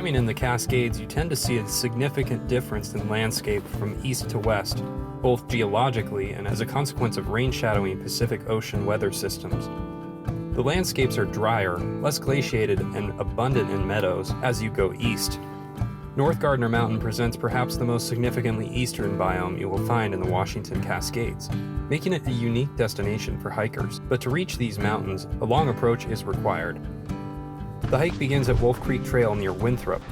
Climbing in the Cascades, you tend to see a significant difference in landscape from east to west, both geologically and as a consequence of rain-shadowing Pacific Ocean weather systems. The landscapes are drier, less glaciated, and abundant in meadows as you go east. North Gardner Mountain presents perhaps the most significantly eastern biome you will find in the Washington Cascades, making it a unique destination for hikers. But to reach these mountains, a long approach is required. The hike begins at Wolf Creek Trail near Winthrop.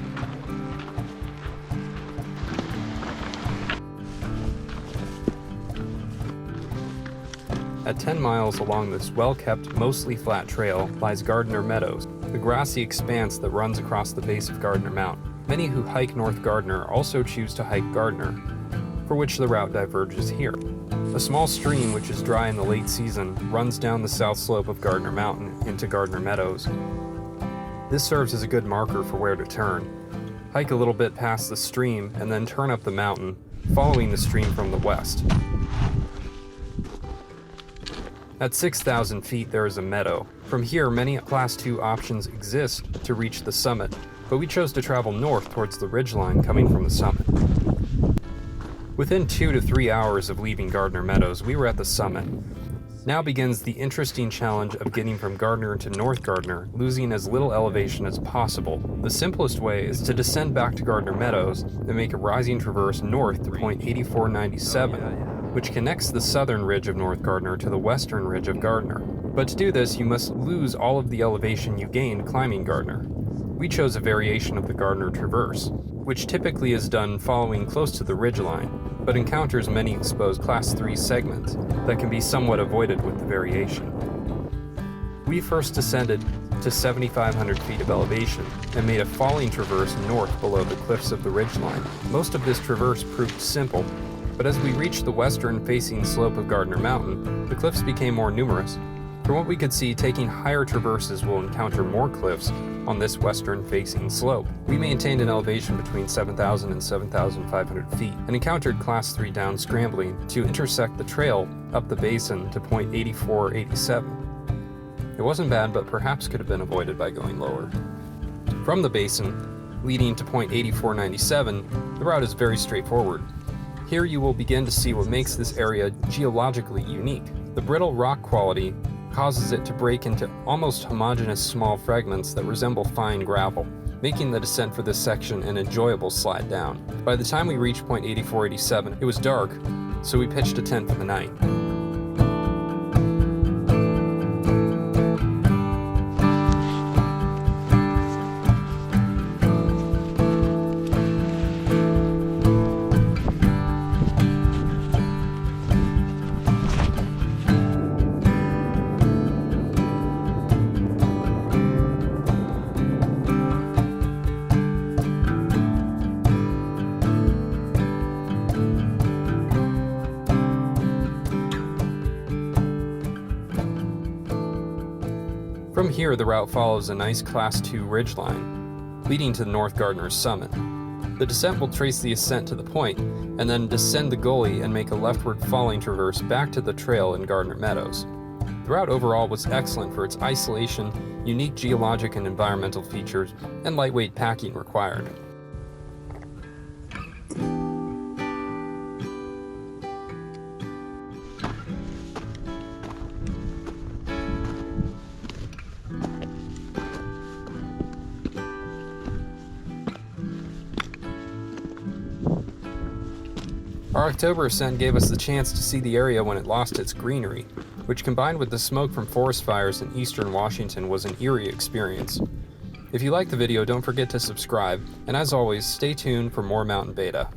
At 10 miles along this well-kept, mostly flat trail lies Gardner Meadows, the grassy expanse that runs across the base of Gardner Mountain. Many who hike North Gardner also choose to hike Gardner, for which the route diverges here. A small stream, which is dry in the late season, runs down the south slope of Gardner Mountain into Gardner Meadows. This serves as a good marker for where to turn. Hike a little bit past the stream and then turn up the mountain, following the stream from the west. At 6,000 feet, there is a meadow. From here, many Class 2 options exist to reach the summit, but we chose to travel north towards the ridgeline coming from the summit. Within 2 to 3 hours of leaving Gardner Meadows, we were at the summit. Now begins the interesting challenge of getting from Gardner to North Gardner, losing as little elevation as possible. The simplest way is to descend back to Gardner Meadows and make a rising traverse north to point 8497, which connects the southern ridge of North Gardner to the western ridge of Gardner. But to do this, you must lose all of the elevation you gained climbing Gardner. We chose a variation of the Gardner Traverse, which typically is done following close to the ridgeline, but encounters many exposed Class 3 segments that can be somewhat avoided with the variation. We first descended to 7,500 feet of elevation and made a falling traverse north below the cliffs of the ridgeline. Most of this traverse proved simple, but as we reached the western-facing slope of Gardner Mountain, the cliffs became more numerous. From what we could see, taking higher traverses will encounter more cliffs on this western-facing slope. We maintained an elevation between 7,000 and 7,500 feet and encountered Class 3 down scrambling to intersect the trail up the basin to point 8487. It wasn't bad, but perhaps could have been avoided by going lower. From the basin, leading to point 8497, the route is very straightforward. Here you will begin to see what makes this area geologically unique. The brittle rock quality causes it to break into almost homogeneous small fragments that resemble fine gravel, making the descent for this section an enjoyable slide down. By the time we reached point 8487, it was dark, so we pitched a tent for the night. From here, the route follows a nice Class 2 ridgeline, leading to the North Gardner's summit. The descent will trace the ascent to the point, and then descend the gully and make a leftward falling traverse back to the trail in Gardner Meadows. The route overall was excellent for its isolation, unique geologic and environmental features, and lightweight packing required. Our October ascent gave us the chance to see the area when it lost its greenery, which combined with the smoke from forest fires in eastern Washington was an eerie experience. If you liked the video, don't forget to subscribe, and as always, stay tuned for more Mountain Beta.